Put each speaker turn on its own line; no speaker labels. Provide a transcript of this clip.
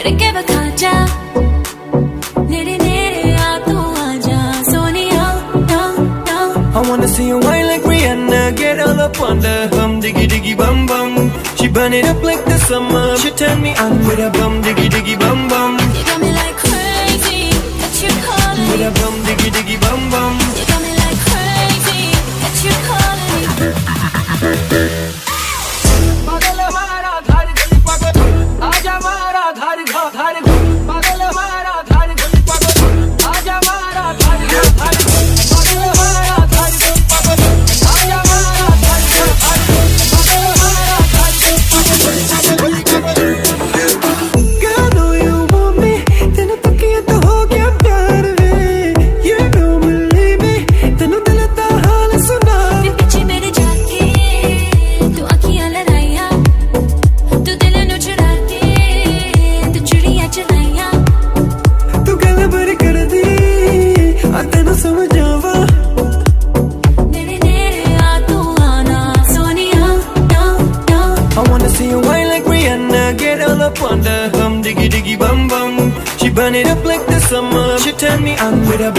फिके बखा जा नेरे नेरे आ तू आजा Sonia
I wanna see you whine like Rihanna, get all up on the diggy diggy bum bum. She burn it up like the summer. She turn me on with a diggy diggy bum bum.
You got me like crazy that you calling
With
me.
a diggy diggy bum bum.
You got me like crazy that you calling me.
पागल हमारा धार गली पागल, आजा हमारा धार धार पागल हमारा धार गली पागल, आजा हमारा धार धार पागल हमारा धार गली पागल, आजा हमारा धार धार पागल हमारा धार गली पागल. Girl, I know you want me, तेरे तकिए तो हो गया प्यार वे. You don't believe me, तेनू दिल दा हाल सुना.
फिर पीछे मेरे जाके तू आँखियाँ लड़ाइया तू दिल नू चुरा के तू चिड़िया चलाइया
तू गल भर कर दी आ तेनू समझावा.
नेरे नेरे आ तू आना Sonia
I wanna see you whine like Rihanna, get all up on the diggy diggy bum bum. She burn it up like the summer. She turn me on with a